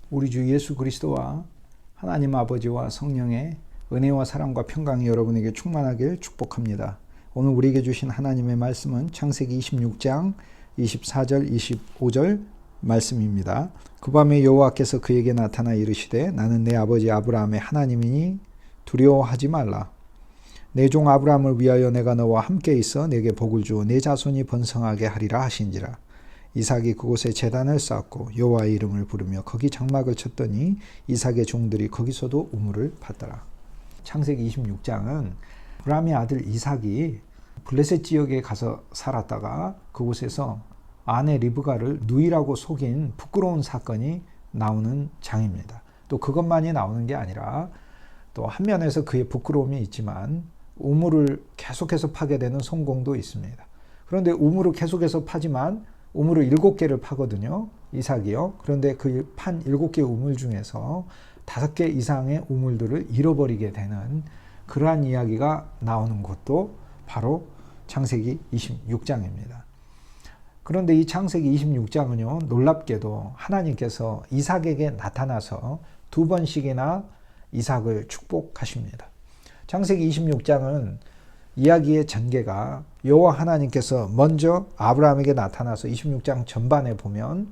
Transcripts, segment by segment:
우리 주 예수 그리스도와 하나님 아버지와 성령의 은혜와 사랑과 평강이 여러분에게 충만하길 축복합니다. 오늘 우리에게 주신 하나님의 말씀은 창세기 26장 24절 25절 말씀입니다. 그 밤에 여호와께서 그에게 나타나 이르시되 나는 내 아버지 아브라함의 하나님이니 두려워하지 말라. 내 종 아브라함을 위하여 내가 너와 함께 있어 내게 복을 주어 내 자손이 번성하게 하리라 하신지라. 이삭이 그곳에 제단을 쌓고 여호와의 이름을 부르며 거기 장막을 쳤더니 이삭의 종들이 거기서도 우물을 팠더라. 창세기 26장은 아브라함의 아들 이삭이 블레셋 지역에 가서 살았다가 그곳에서 아내 리브가를 누이라고 속인 부끄러운 사건이 나오는 장입니다. 또 그것만이 나오는 게 아니라 또 한 면에서 그의 부끄러움이 있지만 우물을 계속해서 파게 되는 성공도 있습니다. 그런데 우물을 계속해서 파지만 우물을 7개를 파거든요. 이삭이요. 그런데 그 판 7개 우물 중에서 5개 이상의 우물들을 잃어버리게 되는 그러한 이야기가 나오는 곳도 바로 창세기 26장입니다. 그런데 이 창세기 26장은요, 놀랍게도 하나님께서 이삭에게 나타나서 2번씩이나 이삭을 축복하십니다. 창세기 26장은 이야기의 전개가 여호와 하나님께서 먼저 아브라함에게 나타나서 26장 전반에 보면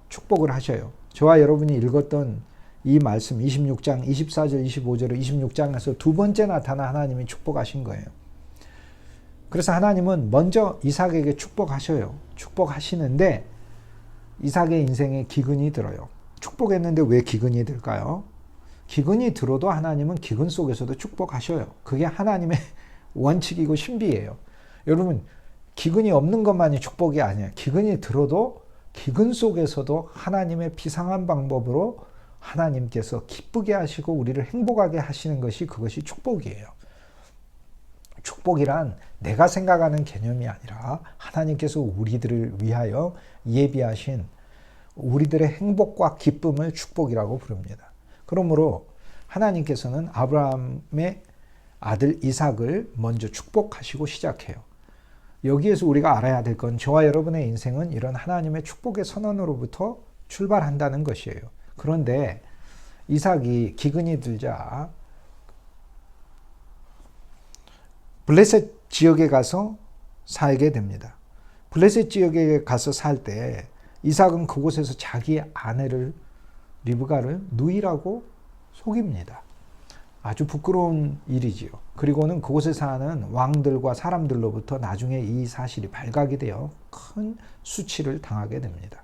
축복을 하셔요. 저와 여러분이 읽었던 이 말씀 26장 24절 25절을 26장에서 2번째 나타나 하나님이 축복하신 거예요. 그래서 하나님은 먼저 이삭에게 축복하셔요. 축복하시는데 이삭의 인생에 기근이 들어요. 축복했는데 왜 기근이 들까요? 기근이 들어도 하나님은 기근 속에서도 축복하셔요. 그게 하나님의 원칙이고 신비예요. 여러분, 기근이 없는 것만이 축복이 아니에요. 기근이 들어도 기근 속에서도 하나님의 비상한 방법으로 하나님께서 기쁘게 하시고 우리를 행복하게 하시는 것이 그것이 축복이에요. 축복이란 내가 생각하는 개념이 아니라 하나님께서 우리들을 위하여 예비하신 우리들의 행복과 기쁨을 축복이라고 부릅니다. 그러므로 하나님께서는 아브라함의 아들 이삭을 먼저 축복하시고 시작해요. 여기에서 우리가 알아야 될 건 저와 여러분의 인생은 이런 하나님의 축복의 선언으로부터 출발한다는 것이에요. 그런데 이삭이 기근이 들자 블레셋 지역에 가서 살게 됩니다. 블레셋 지역에 가서 살 때 이삭은 그곳에서 자기 아내를 리브가를 누이라고 속입니다. 아주 부끄러운 일이지요. 그리고는 그곳에 사는 왕들과 사람들로부터 나중에 이 사실이 발각이 되어 큰 수치를 당하게 됩니다.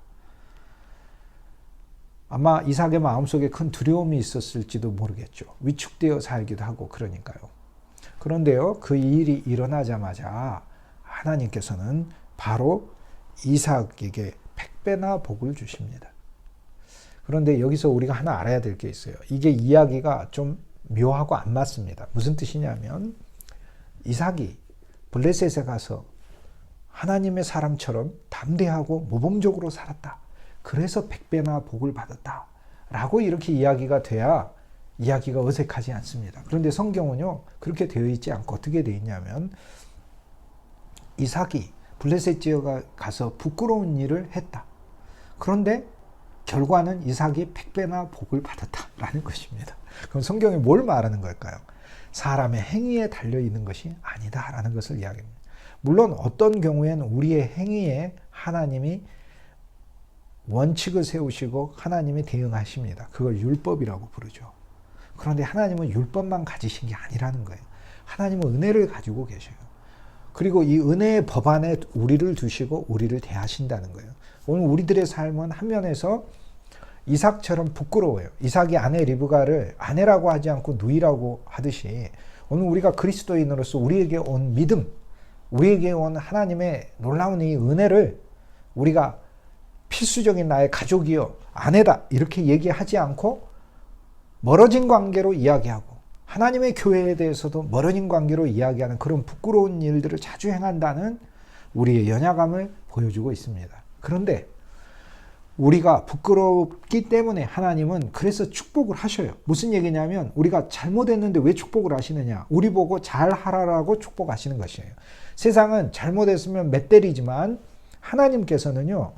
아마 이삭의 마음속에 큰 두려움이 있었을지도 모르겠죠. 위축되어 살기도 하고 그러니까요. 그런데요, 그 일이 일어나자마자 하나님께서는 바로 이삭에게 100배나 복을 주십니다. 그런데 여기서 우리가 하나 알아야 될 게 있어요. 이게 이야기가 좀 묘하고 안 맞습니다. 무슨 뜻이냐면 이삭이 블레셋에 가서 하나님의 사람처럼 담대하고 모범적으로 살았다. 그래서 100배나 복을 받았다. 라고 이렇게 이야기가 돼야 이야기가 어색하지 않습니다. 그런데 성경은요, 그렇게 되어 있지 않고 어떻게 되어 있냐면 이삭이 블레셋 지역에 가서 부끄러운 일을 했다. 그런데 결과는 이삭이 100배나 복을 받았다라는 것입니다. 그럼 성경이 뭘 말하는 걸까요? 사람의 행위에 달려있는 것이 아니다라는 것을 이야기합니다. 물론 어떤 경우에는 우리의 행위에 하나님이 원칙을 세우시고 하나님이 대응하십니다. 그걸 율법이라고 부르죠. 그런데 하나님은 율법만 가지신 게 아니라는 거예요. 하나님은 은혜를 가지고 계셔요. 그리고 이 은혜의 법 안에 우리를 두시고 우리를 대하신다는 거예요. 오늘 우리들의 삶은 한 면에서 이삭처럼 부끄러워요. 이삭이 아내 리브가를 아내라고 하지 않고 누이라고 하듯이 오늘 우리가 그리스도인으로서 우리에게 온 믿음, 우리에게 온 하나님의 놀라운 이 은혜를 우리가 필수적인 나의 가족이요, 아내다 이렇게 얘기하지 않고 멀어진 관계로 이야기하고 하나님의 교회에 대해서도 멀어진 관계로 이야기하는 그런 부끄러운 일들을 자주 행한다는 우리의 연약함을 보여주고 있습니다. 그런데 우리가 부끄럽기 때문에 하나님은 그래서 축복을 하셔요. 무슨 얘기냐면 우리가 잘못했는데 왜 축복을 하시느냐. 우리 보고 잘하라고 축복하시는 것이에요. 세상은 잘못했으면 맷때리지만 하나님께서는요,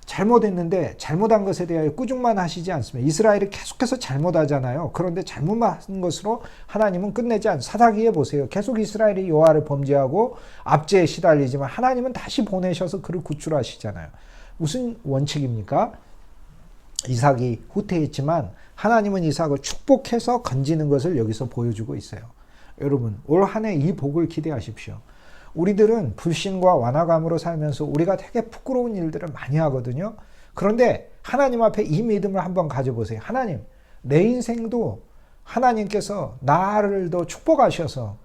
잘못했는데 잘못한 것에 대하여 꾸중만 하시지 않습니다. 이스라엘이 계속해서 잘못하잖아요. 그런데 잘못한 것으로 하나님은 끝내지 않습니다. 사사기에 보세요. 계속 이스라엘이 여호와를 범죄하고 압제에 시달리지만 하나님은 다시 보내셔서 그를 구출하시잖아요. 무슨 원칙입니까? 이삭이 후퇴했지만 하나님은 이삭을 축복해서 건지는 것을 여기서 보여주고 있어요. 여러분, 올 한 해 이 복을 기대하십시오. 우리들은 불신과 완화감으로 살면서 우리가 되게 부끄러운 일들을 많이 하거든요. 그런데 하나님 앞에 이 믿음을 한번 가져보세요. 하나님, 내 인생도 하나님께서 나를 더 축복하셔서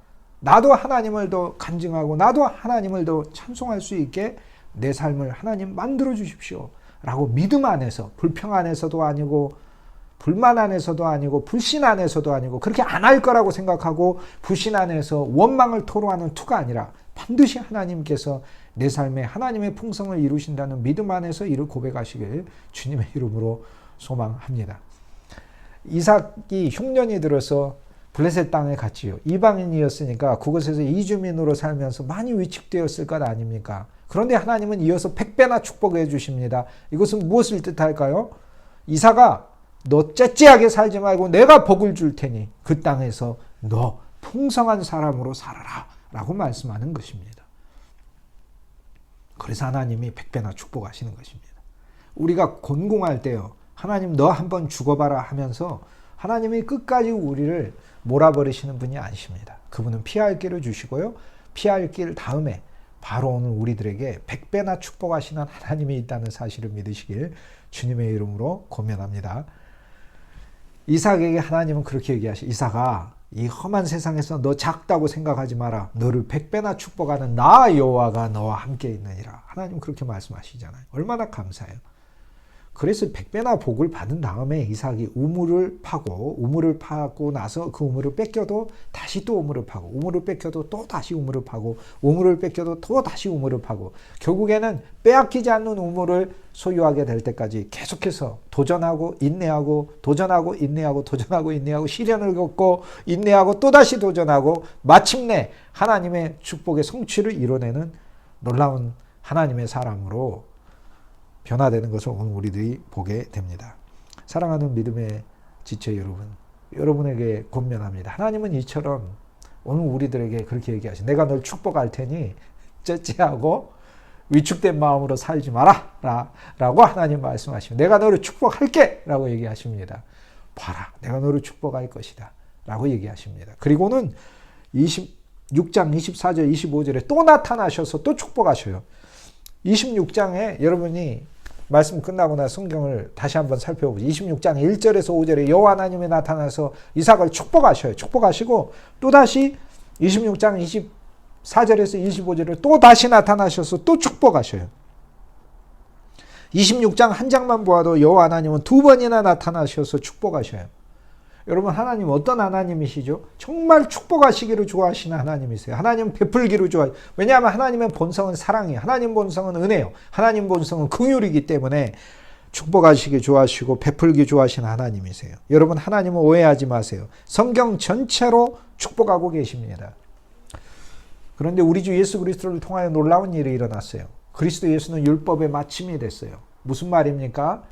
나도 하나님을 더 간증하고 나도 하나님을 더 찬송할 수 있게 내 삶을 하나님 만들어 주십시오. 라고 믿음 안에서, 불평 안에서도 아니고 불만 안에서도 아니고 불신 안에서도 아니고 그렇게 안 할 거라고 생각하고 불신 안에서 원망을 토로하는 투가 아니라 반드시 하나님께서 내 삶에 하나님의 풍성을 이루신다는 믿음 안에서 이를 고백하시길 주님의 이름으로 소망합니다. 이삭이 흉년이 들어서 블레셋 땅에 갔지요. 이방인이었으니까 그곳에서 이주민으로 살면서 많이 위축되었을 것 아닙니까? 그런데 하나님은 이어서 100배나 축복해 주십니다. 이것은 무엇을 뜻할까요? 이삭아, 너 째째하게 살지 말고 내가 복을 줄 테니 그 땅에서 너 풍성한 사람으로 살아라 라고 말씀하는 것입니다. 그래서 하나님이 100배나 축복하시는 것입니다. 우리가 곤궁할 때요, 하나님 너 한번 죽어봐라 하면서 하나님이 끝까지 우리를 몰아버리시는 분이 아니십니다. 그분은 피할 길을 주시고요, 피할 길 다음에 바로 오늘 우리들에게 100배나 축복하시는 하나님이 있다는 사실을 믿으시길 주님의 이름으로 권면합니다. 이삭에게 하나님은 그렇게 얘기하시죠. 이삭아, 이 험한 세상에서 너 작다고 생각하지 마라. 너를 100배나 축복하는 나 여호와가 너와 함께 있느니라. 하나님 그렇게 말씀하시잖아요. 얼마나 감사해요. 그래서 100배나 복을 받은 다음에 이삭이 우물을 파고 나서 그 우물을 뺏겨도 다시 또 우물을 파고, 우물을 뺏겨도 또 다시 우물을 파고, 우물을 뺏겨도 또 다시 우물을 파고, 결국에는 빼앗기지 않는 우물을 소유하게 될 때까지 계속해서 도전하고 인내하고 시련을 겪고 인내하고 또다시 도전하고 마침내 하나님의 축복의 성취를 이뤄내는 놀라운 하나님의 사람으로 변화되는 것을 오늘 우리들이 보게 됩니다. 사랑하는 믿음의 지체 여러분, 여러분에게 권면합니다. 하나님은 이처럼 오늘 우리들에게 그렇게 얘기하시죠. 내가 널 축복할 테니 째째하고 위축된 마음으로 살지 마라 라고 하나님 말씀하시면 내가 너를 축복할게 라고 얘기하십니다. 봐라, 내가 너를 축복할 것이다 라고 얘기하십니다. 그리고는 26장 24절 25절에 또 나타나셔서 또 축복하셔요. 26장에 여러분이 말씀 끝나고 나서 성경을 다시 한번 살펴보죠. 26장 1절에서 5절에 여호와 하나님이 나타나서 이삭을 축복하셔요. 축복하시고 또다시 26장 24절에서 25절에 또 다시 나타나셔서 또 축복하셔요. 26장 한 장만 보아도 여호와 하나님은 두 번이나 나타나셔서 축복하셔요. 여러분, 하나님 어떤 하나님이시죠? 정말 축복하시기를 좋아하시는 하나님이세요. 하나님 베풀기를 좋아해요. 왜냐하면 하나님의 본성은 사랑이에요. 하나님 본성은 은혜예요. 하나님 본성은 긍휼이기 때문에 축복하시기 좋아하시고 베풀기 좋아하시는 하나님이세요. 여러분, 하나님은 오해하지 마세요. 성경 전체로 축복하고 계십니다. 그런데 우리 주 예수 그리스도를 통하여 놀라운 일이 일어났어요. 그리스도 예수는 율법의 마침이 됐어요. 무슨 말입니까?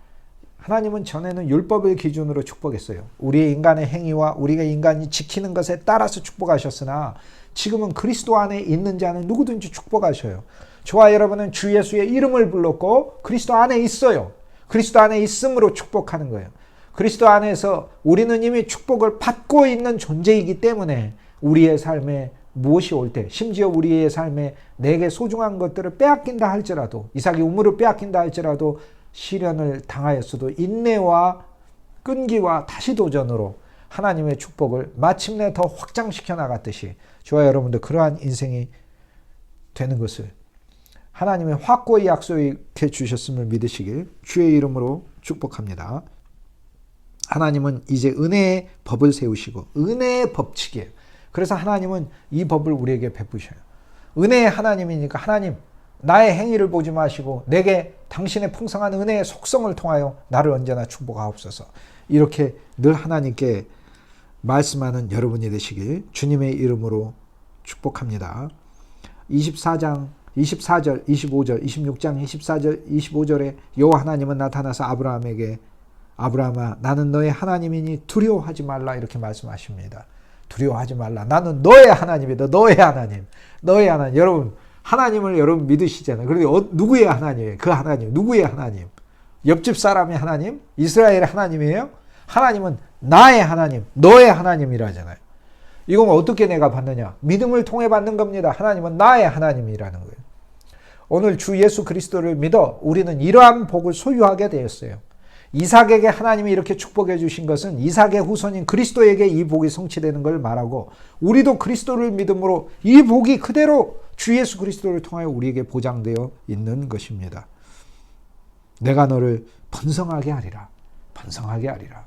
하나님은 전에는 율법을 기준으로 축복했어요. 우리의 인간의 행위와 우리가 인간이 지키는 것에 따라서 축복하셨으나 지금은 그리스도 안에 있는 자는 누구든지 축복하셔요. 저와 여러분은 주 예수의 이름을 불렀고 그리스도 안에 있어요. 그리스도 안에 있음으로 축복하는 거예요. 그리스도 안에서 우리는 이미 축복을 받고 있는 존재이기 때문에 우리의 삶에 무엇이 올 때, 심지어 우리의 삶에 내게 소중한 것들을 빼앗긴다 할지라도, 이삭이 우물을 빼앗긴다 할지라도 시련을 당하였어도 인내와 끈기와 다시 도전으로 하나님의 축복을 마침내 더 확장시켜 나갔듯이 저와 여러분들 그러한 인생이 되는 것을 하나님의 확고히 약속해 주셨음을 믿으시길 주의 이름으로 축복합니다. 하나님은 이제 은혜의 법을 세우시고 은혜의 법칙이에요. 그래서 하나님은 이 법을 우리에게 베푸셔요. 은혜의 하나님이니까 하나님 나의 행위를 보지 마시고 내게 당신의 풍성한 은혜의 속성을 통하여 나를 언제나 축복하옵소서. 이렇게 늘 하나님께 말씀하는 여러분이 되시길 주님의 이름으로 축복합니다. 24장 24절, 25절, 26장 24절, 25절에 여호와 하나님은 나타나서 아브라함에게 아브라함아 나는 너의 하나님이니 두려워하지 말라 이렇게 말씀하십니다. 두려워하지 말라. 나는 너의 하나님이다. 너의 하나님. 너의 하나님. 여러분 하나님을 여러분 믿으시잖아요. 그런데 누구의 하나님이에요? 그 하나님. 누구의 하나님? 옆집 사람의 하나님? 이스라엘의 하나님이에요? 하나님은 나의 하나님, 너의 하나님이라잖아요. 이건 어떻게 내가 받느냐? 믿음을 통해 받는 겁니다. 하나님은 나의 하나님이라는 거예요. 오늘 주 예수 그리스도를 믿어 우리는 이러한 복을 소유하게 되었어요. 이삭에게 하나님이 이렇게 축복해 주신 것은 이삭의 후손인 그리스도에게 이 복이 성취되는 걸 말하고 우리도 그리스도를 믿음으로 이 복이 그대로 주 예수 그리스도를 통하여 우리에게 보장되어 있는 것입니다. 내가 너를 번성하게 하리라. 번성하게 하리라.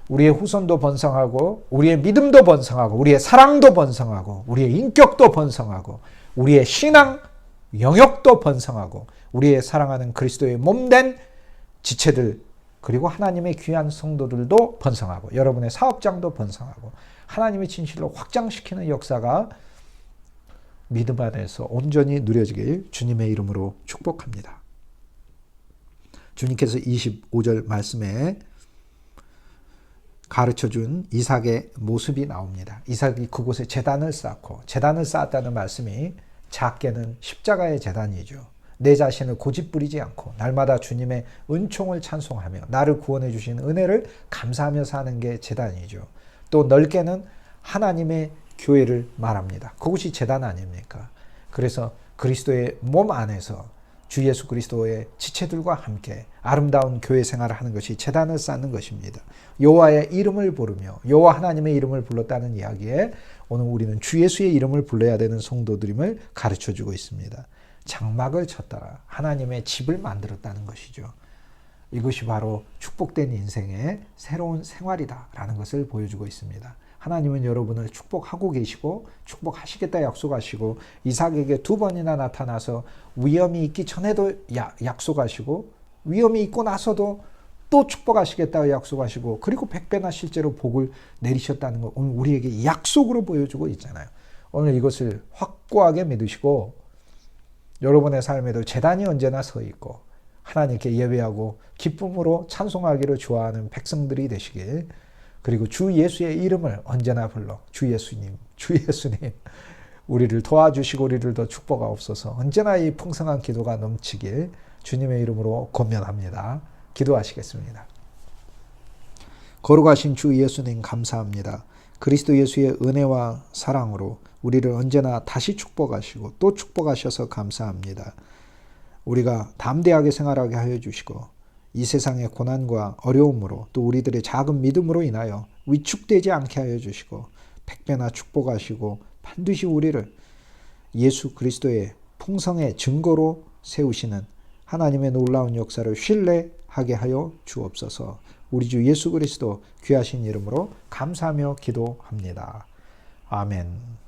우리의 후손도 번성하고 우리의 믿음도 번성하고 우리의 사랑도 번성하고 우리의 인격도 번성하고 우리의 신앙 영역도 번성하고 우리의 사랑하는 그리스도의 몸된 지체들 그리고 하나님의 귀한 성도들도 번성하고 여러분의 사업장도 번성하고 하나님의 진실로 확장시키는 역사가 믿음 안에서 온전히 누려지길 주님의 이름으로 축복합니다. 주님께서 25절 말씀에 가르쳐준 이삭의 모습이 나옵니다. 이삭이 그곳에 제단을 쌓고 제단을 쌓았다는 말씀이 작게는 십자가의 제단이죠. 내 자신을 고집부리지 않고 날마다 주님의 은총을 찬송하며 나를 구원해 주신 은혜를 감사하며 사는 게 제단이죠. 또 넓게는 하나님의 교회를 말합니다. 그것이 제단 아닙니까? 그래서 그리스도의 몸 안에서 주 예수 그리스도의 지체들과 함께 아름다운 교회 생활을 하는 것이 제단을 쌓는 것입니다. 여호와의 이름을 부르며 여호와 하나님의 이름을 불렀다는 이야기에 오늘 우리는 주 예수의 이름을 불러야 되는 성도들임을 가르쳐주고 있습니다. 장막을 쳤다가 하나님의 집을 만들었다는 것이죠. 이것이 바로 축복된 인생의 새로운 생활이다라는 것을 보여주고 있습니다. 하나님은 여러분을 축복하고 계시고 축복하시겠다 약속하시고 이삭에게 2번이나 나타나서 위험이 있기 전에도 약속하시고 위험이 있고 나서도 또 축복하시겠다 약속하시고 그리고 100배나 실제로 복을 내리셨다는 것 오늘 우리에게 약속으로 보여주고 있잖아요. 오늘 이것을 확고하게 믿으시고 여러분의 삶에도 제단이 언제나 서 있고 하나님께 예배하고 기쁨으로 찬송하기를 좋아하는 백성들이 되시길 그리고 주 예수의 이름을 언제나 불러 주 예수님 우리를 도와주시고 우리를 더 축복하옵소서. 언제나 이 풍성한 기도가 넘치길 주님의 이름으로 권면합니다. 기도하시겠습니다. 거룩하신 주 예수님 감사합니다. 그리스도 예수의 은혜와 사랑으로 우리를 언제나 다시 축복하시고 또 축복하셔서 감사합니다. 우리가 담대하게 생활하게 하여 주시고 이 세상의 고난과 어려움으로 또 우리들의 작은 믿음으로 인하여 위축되지 않게 하여 주시고 100배나 축복하시고 반드시 우리를 예수 그리스도의 풍성의 증거로 세우시는 하나님의 놀라운 역사를 신뢰하게 하여 주옵소서. 우리 주 예수 그리스도 귀하신 이름으로 감사하며 기도합니다. 아멘.